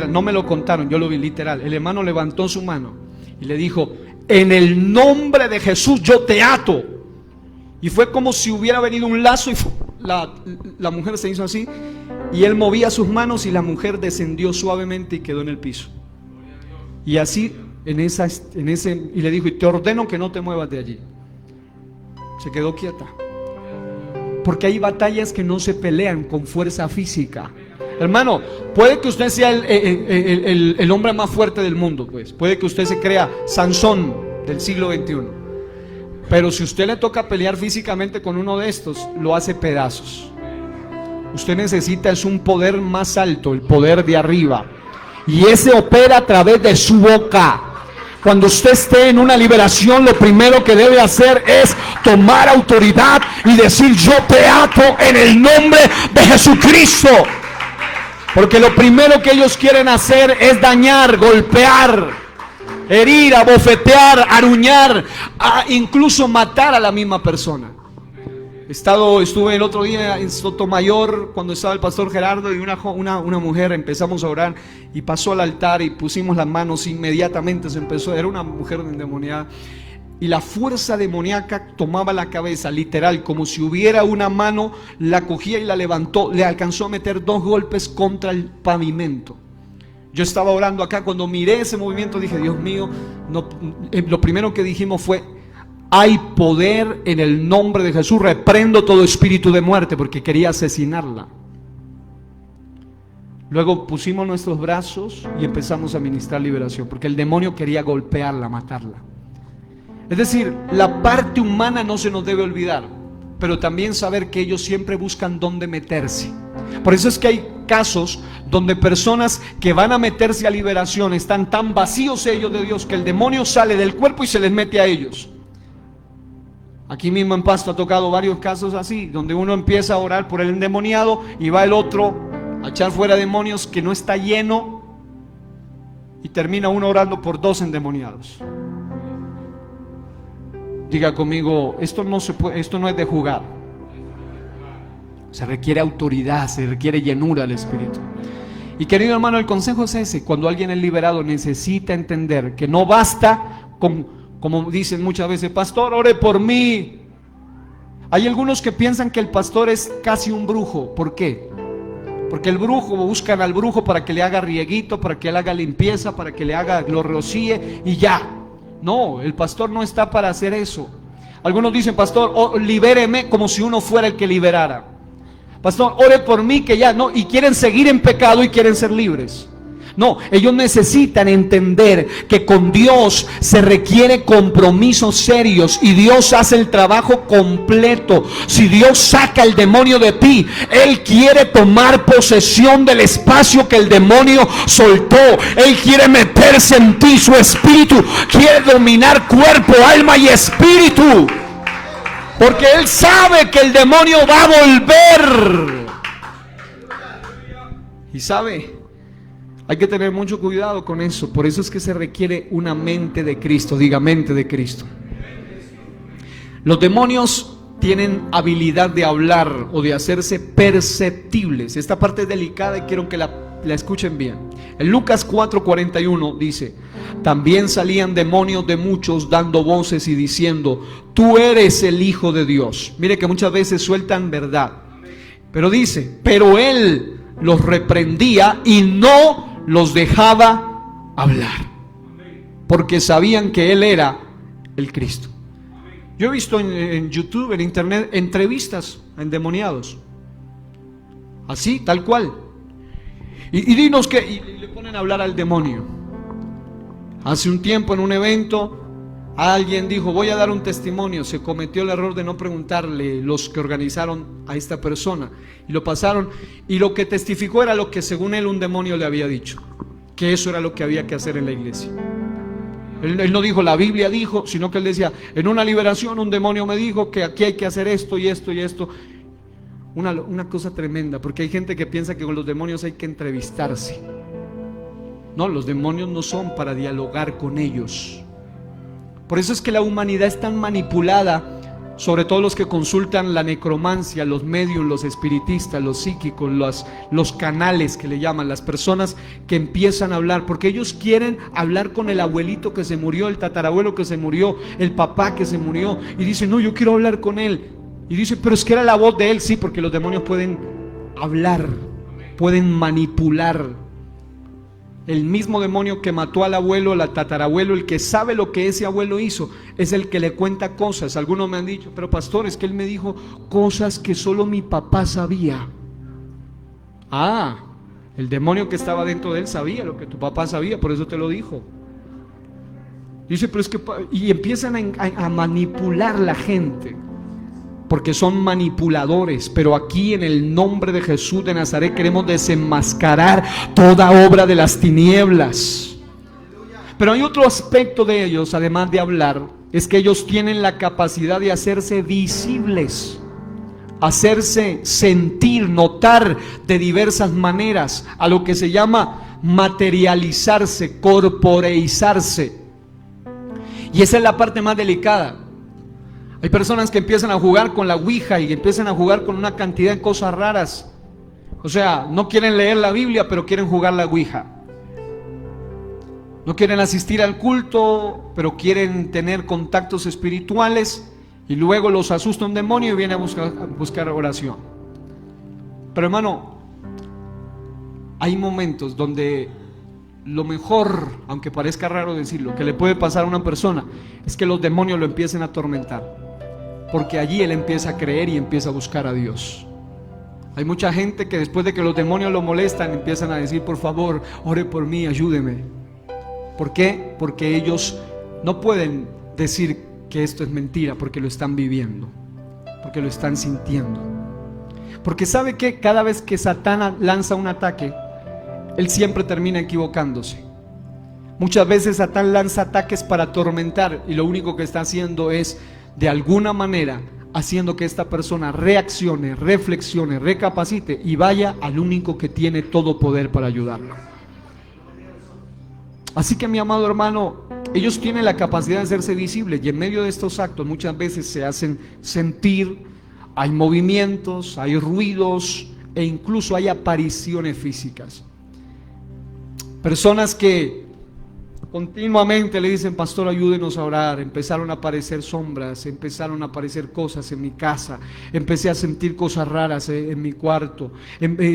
no me lo contaron, yo lo vi literal. El hermano levantó su mano y le dijo, en el nombre de Jesús yo te ato. Y fue como si hubiera venido un lazo y la mujer se hizo así, y él movía sus manos y la mujer descendió suavemente y quedó en el piso. Y así y le dijo, y te ordeno que no te muevas de allí. Se quedó quieta. Porque hay batallas que no se pelean con fuerza física. Hermano, puede que usted sea el hombre más fuerte del mundo, pues. Puede que usted se crea Sansón del siglo XXI. Pero si usted le toca pelear físicamente con uno de estos, lo hace pedazos. Usted necesita es un poder más alto, el poder de arriba. Y ese opera a través de su boca. Cuando usted esté en una liberación, lo primero que debe hacer es tomar autoridad y decir, yo te ato en el nombre de Jesucristo. Porque lo primero que ellos quieren hacer es dañar, golpear, herir, abofetear, aruñar, incluso matar a la misma persona. Estuve el otro día en Sotomayor cuando estaba el pastor Gerardo y una mujer, empezamos a orar y pasó al altar y pusimos las manos, inmediatamente se empezó, era una mujer endemoniada y la fuerza demoníaca tomaba la cabeza, literal, como si hubiera una mano, la cogía y la levantó, le alcanzó a meter 2 golpes contra el pavimento. Yo estaba orando acá, cuando miré ese movimiento dije, Dios mío, no, lo primero que dijimos fue, hay poder en el nombre de Jesús, reprendo todo espíritu de muerte, porque quería asesinarla. Luego pusimos nuestros brazos y empezamos a ministrar liberación, porque el demonio quería golpearla, matarla. Es decir, la parte humana no se nos debe olvidar, pero también saber que ellos siempre buscan dónde meterse. Por eso es que hay casos donde personas que van a meterse a liberación están tan vacíos ellos de Dios que el demonio sale del cuerpo y se les mete a ellos. Aquí mismo en Pasto ha tocado varios casos así, donde uno empieza a orar por el endemoniado y va el otro a echar fuera demonios que no está lleno y termina uno orando por 2 endemoniados. Diga conmigo, esto no es de jugar. Se requiere autoridad, se requiere llenura del Espíritu. Y querido hermano, el consejo es ese: cuando alguien es liberado necesita entender que no basta con, como dicen muchas veces, pastor, ore por mí. Hay algunos que piensan que el pastor es casi un brujo. ¿Por qué? Porque el brujo, buscan al brujo para que le haga rieguito, para que le haga limpieza, para que lo rocíe y ya. No, el pastor no está para hacer eso. Algunos dicen, pastor, libéreme, como si uno fuera el que liberara. Pastor, ore por mí, que ya no, y quieren seguir en pecado y quieren ser libres. No, ellos necesitan entender que con Dios se requiere compromisos serios y Dios hace el trabajo completo. Si Dios saca el demonio de ti, Él quiere tomar posesión del espacio que el demonio soltó. Él quiere meterse en ti, su espíritu quiere dominar cuerpo, alma y espíritu, porque Él sabe que el demonio va a volver. Y sabe, hay que tener mucho cuidado con eso. Por eso es que se requiere una mente de Cristo. Diga, mente de Cristo. Los demonios tienen habilidad de hablar o de hacerse perceptibles. Esta parte es delicada y quiero que la escuchen bien. En Lucas 4:41 dice: también salían demonios de muchos dando voces y diciendo: tú eres el Hijo de Dios. Mire que muchas veces sueltan verdad, pero dice: pero Él los reprendía y no los dejaba hablar, porque sabían que Él era el Cristo. Yo he visto en YouTube, en internet, entrevistas a endemoniados, así, tal cual. Y dinos que, y le ponen a hablar al demonio. Hace un tiempo en un evento, alguien dijo: voy a dar un testimonio. Se cometió el error de no preguntarle los que organizaron a esta persona, y lo pasaron, y lo que testificó era lo que según él un demonio le había dicho, que eso era lo que había que hacer en la iglesia. Él no dijo la Biblia dijo, sino que él decía: en una liberación un demonio me dijo que aquí hay que hacer esto y esto y esto. Una cosa tremenda, porque hay gente que piensa que con los demonios hay que entrevistarse. No, los demonios no son para dialogar con ellos. Por eso es que la humanidad es tan manipulada, sobre todo los que consultan la necromancia, los medios, los espiritistas, los psíquicos, los canales que le llaman, las personas que empiezan a hablar, porque ellos quieren hablar con el abuelito que se murió, el tatarabuelo que se murió, el papá que se murió, y dicen: no, yo quiero hablar con él. Y dice: pero es que era la voz de él. Sí, porque los demonios pueden hablar, pueden manipular. El mismo demonio que mató al abuelo, al tatarabuelo, el que sabe lo que ese abuelo hizo, es el que le cuenta cosas. Algunos me han dicho: pero pastor, es que él me dijo cosas que solo mi papá sabía. Ah, el demonio que estaba dentro de él sabía lo que tu papá sabía, por eso te lo dijo. Dice: pero es que... y empiezan a manipular la gente, porque son manipuladores. Pero aquí, en el nombre de Jesús de Nazaret, queremos desenmascarar toda obra de las tinieblas. Pero hay otro aspecto de ellos, además de hablar, es que ellos tienen la capacidad de hacerse visibles, hacerse sentir, notar de diversas maneras, a lo que se llama materializarse, corporeizarse. Y esa es la parte más delicada. Hay personas que empiezan a jugar con la ouija y empiezan a jugar con una cantidad de cosas raras. O sea, no quieren leer la Biblia, pero quieren jugar la ouija. No quieren asistir al culto, pero quieren tener contactos espirituales, y luego los asusta un demonio y viene a buscar oración. Pero hermano, hay momentos donde lo mejor, aunque parezca raro decirlo, que le puede pasar a una persona es que los demonios lo empiecen a atormentar, porque allí él empieza a creer y empieza a buscar a Dios. Hay mucha gente que después de que los demonios lo molestan, empiezan a decir: por favor, ore por mí, ayúdeme. ¿Por qué? Porque ellos no pueden decir que esto es mentira, porque lo están viviendo, porque lo están sintiendo. Porque sabe que cada vez que Satán lanza un ataque, él siempre termina equivocándose. Muchas veces Satán lanza ataques para atormentar, y lo único que está haciendo es, de alguna manera, haciendo que esta persona reaccione, reflexione, recapacite y vaya al único que tiene todo poder para ayudarlo. Así que, mi amado hermano, ellos tienen la capacidad de hacerse visibles, y en medio de estos actos muchas veces se hacen sentir. Hay movimientos, hay ruidos e incluso hay apariciones físicas. Personas que continuamente le dicen: pastor, ayúdenos a orar. Empezaron a aparecer sombras, empezaron a aparecer cosas en mi casa, empecé a sentir cosas raras en mi cuarto,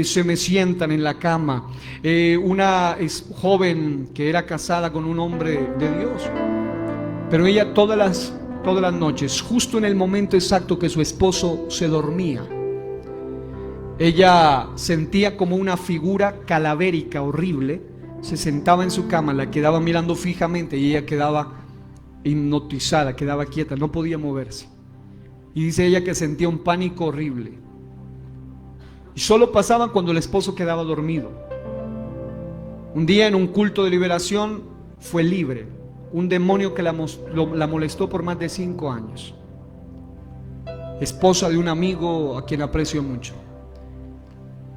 se me sientan en la cama. Una joven que era casada con un hombre de Dios, pero ella todas las noches, justo en el momento exacto que su esposo se dormía, ella sentía como una figura calavérica horrible se sentaba en su cama, la quedaba mirando fijamente y ella quedaba hipnotizada, quedaba quieta, no podía moverse. Y dice ella que sentía un pánico horrible. Y solo pasaba cuando el esposo quedaba dormido. Un día en un culto de liberación fue libre. Un demonio que la molestó por más de 5 años. Esposa de un amigo a quien aprecio mucho.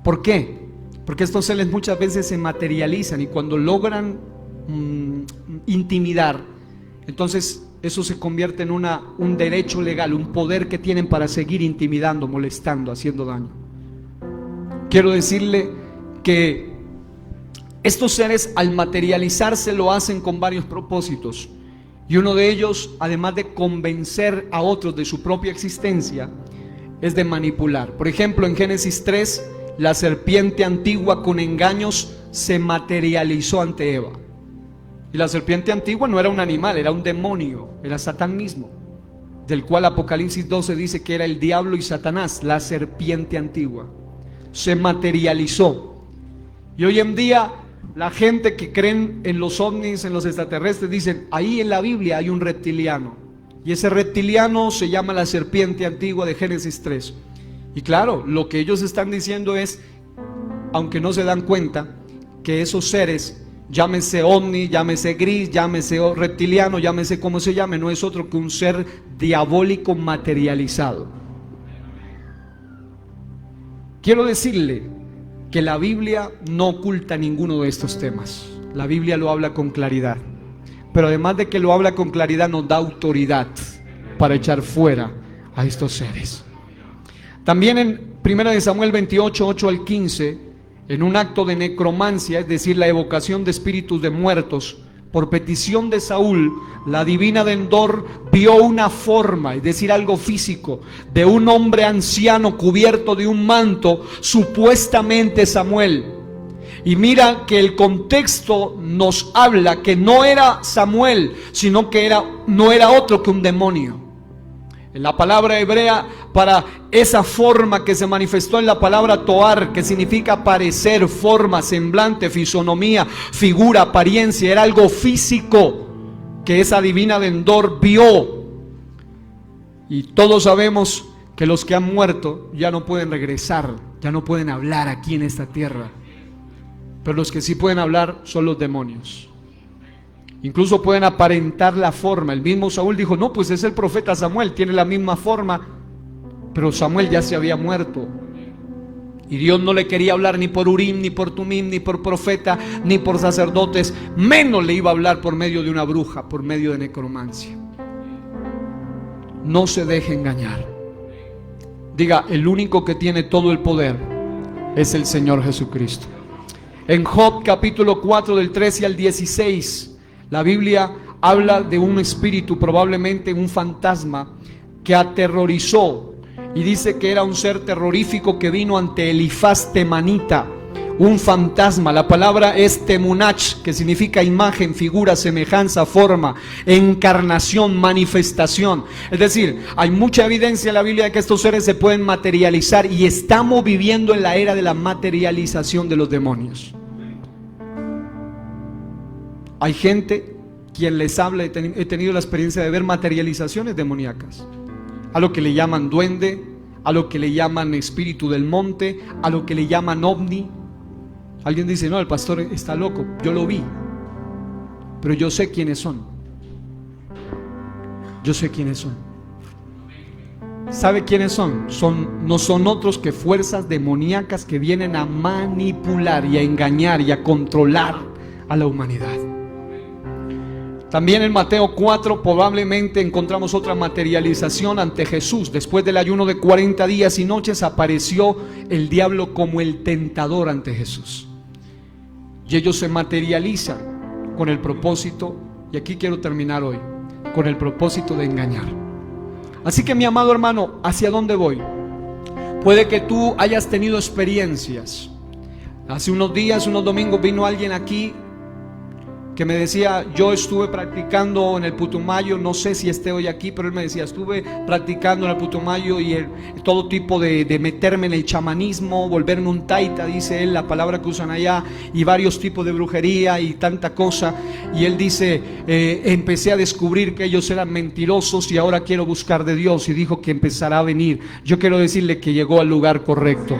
¿Por qué? Porque estos seres muchas veces se materializan y cuando logran intimidar, entonces eso se convierte en un derecho legal, un poder que tienen para seguir intimidando, molestando, haciendo daño. Quiero decirle que estos seres al materializarse lo hacen con varios propósitos. Y uno de ellos, además de convencer a otros de su propia existencia, es de manipular. Por ejemplo, en Génesis 3, la serpiente antigua con engaños se materializó ante Eva. Y la serpiente antigua no era un animal, era un demonio, era Satán mismo, del cual Apocalipsis 12 dice que era el diablo y Satanás, la serpiente antigua. Se materializó. Y hoy en día la gente que creen en los ovnis, en los extraterrestres, dicen, ahí en la Biblia hay un reptiliano. Y ese reptiliano se llama la serpiente antigua de Génesis 3. Y claro, lo que ellos están diciendo es, aunque no se dan cuenta, que esos seres, llámese ovni, llámese gris, llámese reptiliano, llámese como se llame, no es otro que un ser diabólico materializado. Quiero decirle que la Biblia no oculta ninguno de estos temas. La Biblia lo habla con claridad. Pero además de que lo habla con claridad, nos da autoridad para echar fuera a estos seres. También en 1 Samuel 28, 8 al 15, en un acto de necromancia, es decir, la evocación de espíritus de muertos, por petición de Saúl, la divina de Endor vio una forma, es decir, algo físico, de un hombre anciano cubierto de un manto, supuestamente Samuel. Y mira que el contexto nos habla que no era Samuel, sino que no era otro que un demonio. En la palabra hebrea para esa forma que se manifestó en la palabra toar, que significa parecer, forma, semblante, fisonomía, figura, apariencia, era algo físico que esa divina de Endor vio. Y todos sabemos que los que han muerto ya no pueden regresar, ya no pueden hablar aquí en esta tierra. Pero los que sí pueden hablar son los demonios. Incluso pueden aparentar la forma. El mismo Saúl dijo, no, pues es el profeta Samuel, tiene la misma forma. Pero Samuel ya se había muerto. Y Dios no le quería hablar ni por Urim, ni por Tumim, ni por profeta, ni por sacerdotes. Menos le iba a hablar por medio de una bruja, por medio de necromancia. No se deje engañar. Diga, el único que tiene todo el poder es el Señor Jesucristo. En Job capítulo 4 del 13 al 16, la Biblia habla de un espíritu, probablemente un fantasma, que aterrorizó, y dice que era un ser terrorífico que vino ante Elifaz temanita, un fantasma. La palabra es temunach, que significa imagen, figura, semejanza, forma, encarnación, manifestación. Es decir, hay mucha evidencia en la Biblia de que estos seres se pueden materializar, y estamos viviendo en la era de la materialización de los demonios. Hay gente quien les habla, he tenido la experiencia de ver materializaciones demoníacas, a lo que le llaman duende, a lo que le llaman espíritu del monte, a lo que le llaman ovni. Alguien dice, no, el pastor está loco. Yo lo vi, pero yo sé quiénes son. Yo sé quiénes son. ¿Sabe quiénes son? No son otros que fuerzas demoníacas que vienen a manipular y a engañar y a controlar a la humanidad. También en Mateo 4 probablemente encontramos otra materialización ante Jesús. Después del ayuno de 40 días y noches apareció el diablo como el tentador ante Jesús. Y ellos se materializan con el propósito, y aquí quiero terminar hoy, con el propósito de engañar. Así que mi amado hermano, ¿hacia dónde voy? Puede que tú hayas tenido experiencias. Hace unos días, unos domingos, vino alguien aquí que me decía: yo estuve practicando en el Putumayo, no sé si esté hoy aquí, pero él me decía: estuve practicando en el Putumayo y todo tipo de meterme en el chamanismo, volverme un taita, dice él, la palabra que usan allá, y varios tipos de brujería y tanta cosa. Y él dice: empecé a descubrir que ellos eran mentirosos y ahora quiero buscar de Dios, y dijo que empezará a venir. Yo quiero decirle que llegó al lugar correcto.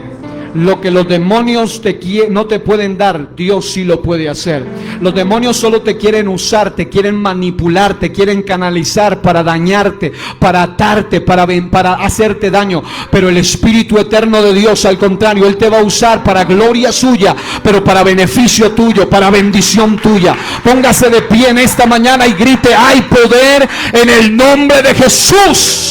Lo que los demonios no te pueden dar, Dios sí lo puede hacer. Los demonios solo te quieren usar, te quieren manipular, te quieren canalizar para dañarte, para atarte, para hacerte daño. Pero el Espíritu eterno de Dios, al contrario, Él te va a usar para gloria suya, pero para beneficio tuyo, para bendición tuya. Póngase de pie en esta mañana y grite: hay poder en el nombre de Jesús.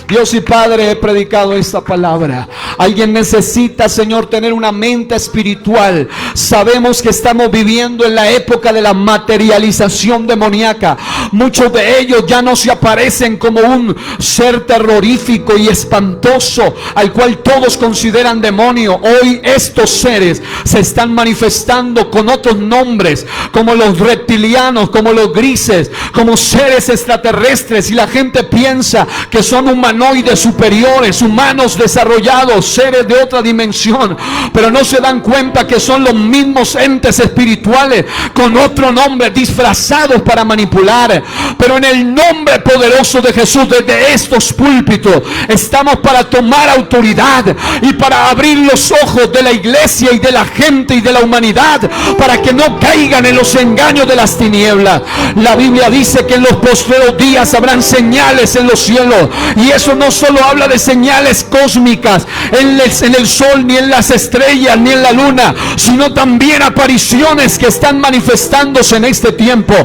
Dios y Padre, he predicado esta palabra. Alguien necesita, Señor, tener una mente espiritual. Sabemos que estamos viviendo en la época de la materialización demoníaca. Muchos de ellos ya no se aparecen como un ser terrorífico y espantoso al cual todos consideran demonio. Hoy estos seres se están manifestando con otros nombres, como los reptilianos, como los grises, como seres extraterrestres, y la gente piensa que son humanoides superiores, humanos desarrollados, seres de otra dimensión, pero no se dan cuenta que son los mismos entes espirituales con otro nombre, disfrazados para manipular. Pero en el nombre poderoso de Jesús, desde estos púlpitos estamos para tomar autoridad y para abrir los ojos de la iglesia y de la gente y de la humanidad, para que no caigan en los engaños de las tinieblas. La Biblia dice que en los postreros días habrán señales en los cielos, y eso no solo habla de señales cósmicas en el sol, ni en las estrellas, ni en la luna, sino también apariciones que están manifestándose en este tiempo.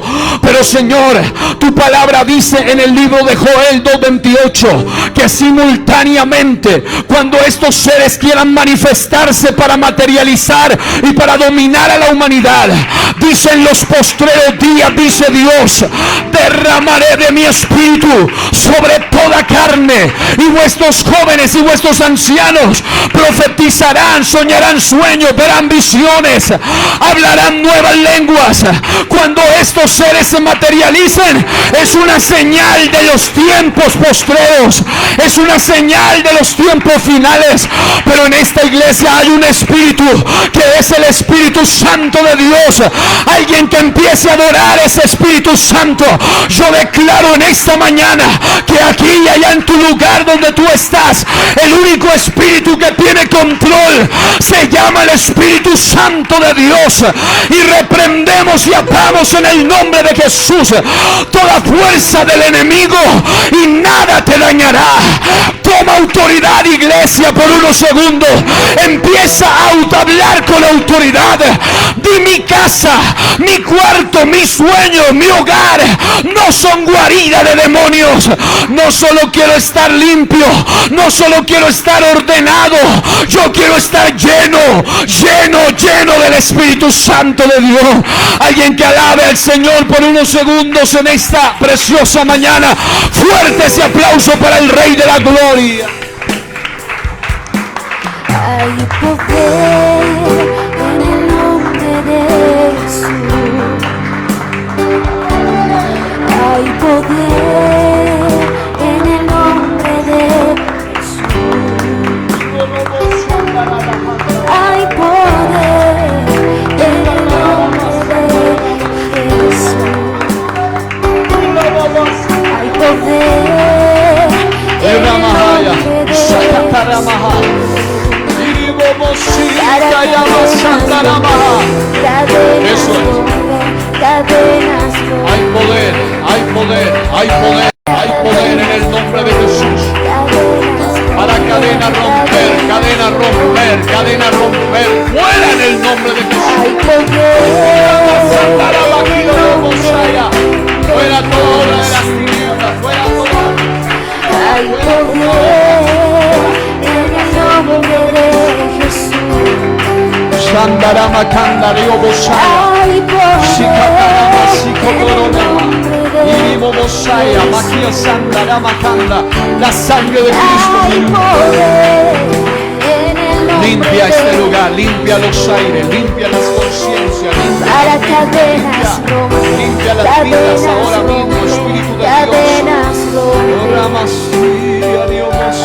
Pero Señor, tu palabra dice en el libro de Joel 2:28 que simultáneamente, cuando estos seres quieran manifestarse para materializar y para dominar a la humanidad, dice: en los postreros días, dice Dios, derramaré de mi espíritu sobre toda carne, y vuestros jóvenes y vuestros ancianos profetizarán, soñarán sueños, verán visiones, hablarán nuevas lenguas. Cuando estos seres se materialicen, es una señal de los tiempos postreros, es una señal de los tiempos finales. Pero en esta iglesia hay un espíritu que es el Espíritu Santo de Dios. Alguien que empiece a adorar ese Espíritu Santo. Yo declaro en esta mañana que aquí y allá en tu lugar donde tú estás, el único espíritu que tiene control se llama el Espíritu Santo de Dios, y reprendemos y atamos en el nombre de Jesús toda fuerza del enemigo, y nada te dañará. Toma autoridad, iglesia, por unos segundos. Empieza a hablar con autoridad. Di: mi casa, mi cuarto, mi sueño, mi hogar no son guarida de demonios. No solo quiero estar limpio, no solo quiero estar ordenado, yo quiero estar lleno del Espíritu Santo de Dios. Alguien que alabe al Señor por unos segundos en esta preciosa mañana. Fuerte ese aplauso para el Rey de la Gloria. Hay poder en el nombre de Jesús. Hay poder en el nombre de Jesús. Hay poder en el nombre de Jesús. Hay poder en el nombre de Jesús. Eso es. Hay poder, hay poder, hay poder, hay poder en el nombre de Jesús. Para cadena romper, cadena romper, cadena romper. Fuera en el nombre de Jesús. Hay poder. Fuera toda obra de las tinieblas, fuera toda. Hay poder en el nombre de Jesús. Shandarama Kandario Bosaya. Hay Shikatarama poder Shikotoroma. Irimo Bosaya, Makia Sandarama Kanda. La sangre de Cristo. Limpia este lugar, limpia los aires, limpia las conciencias. iglesia. para cadenas romper, Limpia las vidas ahora mismo, Espíritu de Dios. cadenas romper,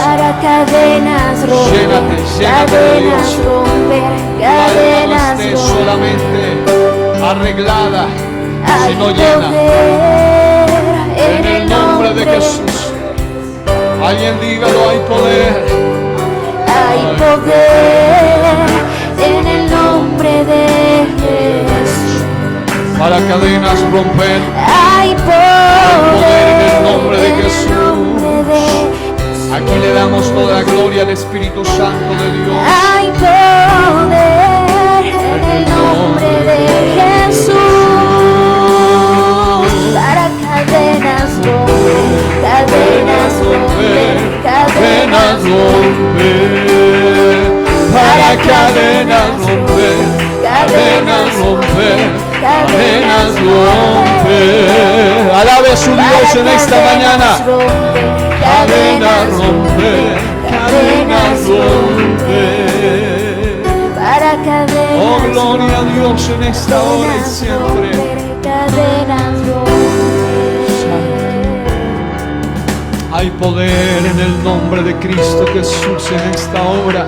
para cadenas romper, Llénate, llénate de cadenas Dios. romper, Tu alma no cadenas esté romper. solamente arreglada, Hay sino llena. poder En el nombre de Jesús. Alguien dígalo, hay poder. Hay poder en el nombre de Jesús. Para cadenas romper. Hay poder en el nombre de en el Jesús. nombre de Jesús. Aquí le damos toda la gloria al Espíritu Santo de Dios. Hay poder en el nombre de Jesús. Para cadenas romper, cadenas romper, cadenas romper. Para cadenas romper, cadenas romper, cadenas romper. Alabe a su Dios en esta mañana. Cadenas romper, cadenas romper. Para cadenas Oh, gloria a Dios en esta hora y siempre. cadenas Hay poder en el nombre de Cristo Jesús en esta hora.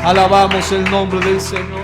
Alabamos el nombre del Señor.